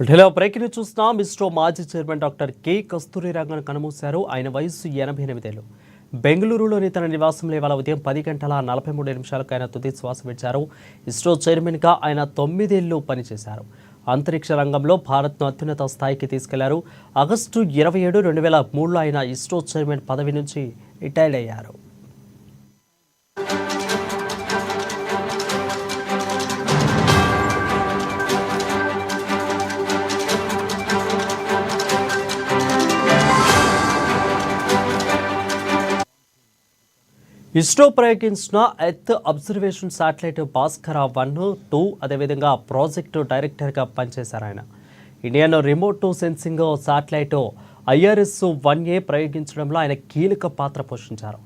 Delhi breaking చూస్తున్నాం. ఇస్రో మాజీ chairman doctor K కస్తూరి రంగన్ కనుమూశారు. ఆయన వయసు 88 ఏళ్లు. బెంగళూరులోని తన నివాసంలో ఇవాళ ఉదయం 10 గంటల 43 నిమిషాలకు ఆయన తుది శ్వాస విడిచారు. ఇస్రో చైర్మన్గా ఆయన 9 ఏళ్లు పనిచేశారు. అంతరిక్ష రంగంలో భారత్ను అత్యున్నత స్థాయికి తీసుకెళ్లారు. ఆగస్టు 27, 2003లో ఆయన ఇస్రో చైర్మన్ పదవి నుంచి రిటైర్డ్ అయ్యారు. ఇస్రో ప్రయోగించిన ఎర్త్ అబ్జర్వేషన్ శాటిలైట్ భాస్కర 1, 2 అదేవిధంగా ప్రాజెక్టు డైరెక్టర్గా పనిచేశారు ఆయన. Indian remote sensing satellite IRS-1A ప్రయోగించడంలో ఆయన కీలక పాత్ర పోషించారు.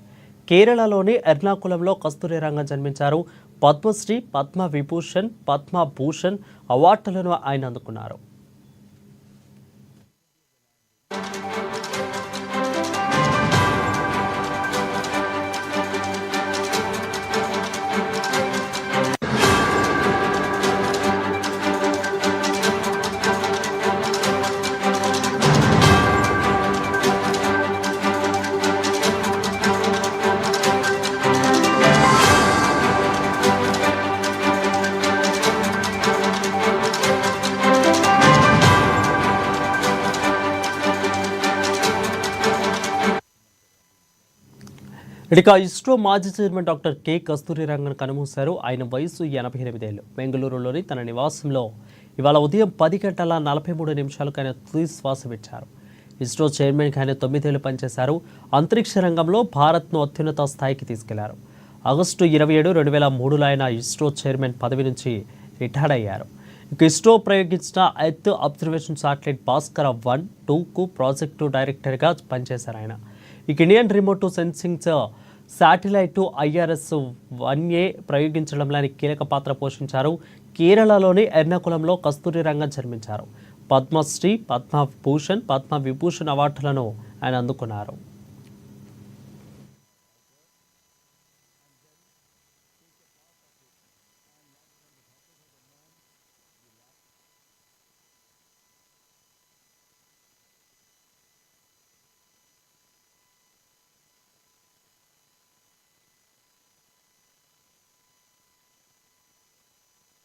కేరళలోని ఎర్నాకులంలో కస్తూరి రంగన్ జన్మించారు. పద్మశ్రీ, పద్మవిభూషణ్, పద్మభూషణ్ అవార్డులను ఆయన అందుకున్నారు. ఇక ఇస్రో మాజీ చైర్మన్ డాక్టర్ కె కస్తూరి రంగన్ కనుమూశారు. ఆయన వయసు 88 ఏళ్లు. బెంగళూరులోని తన నివాసంలో ఇవాళ ఉదయం 10 గంటల 43 నిమిషాలకు ఆయన తుది శ్వాస విడిచారు. ఇస్రో చైర్మన్గా ఆయన 9 ఏళ్లు పనిచేశారు. అంతరిక్ష రంగంలో భారత్ను అత్యున్నత స్థాయికి తీసుకెళ్లారు. ఆగస్టు 27, 2003లో ఆయన ఇస్రో చైర్మన్ పదవి నుంచి రిటైర్డ్ అయ్యారు. ఇక ఇస్రో ప్రయోగించిన ఎర్త్ అబ్జర్వేషన్ శాటిలైట్ భాస్కర 1, 2కు ప్రాజెక్టు డైరెక్టర్గా పనిచేశారు ఆయన. ఇక Indian remote sensing satellite IRS-1A ప్రయోగించడంలో ఆయన కీలక పాత్ర పోషించారు. కేరళలోని ఎర్నాకులంలో కస్తూరి రంగన్ జన్మించారు. పద్మశ్రీ, పద్మభూషణ్, పద్మవిభూషణ్ అవార్డులను ఆయన అందుకున్నారు.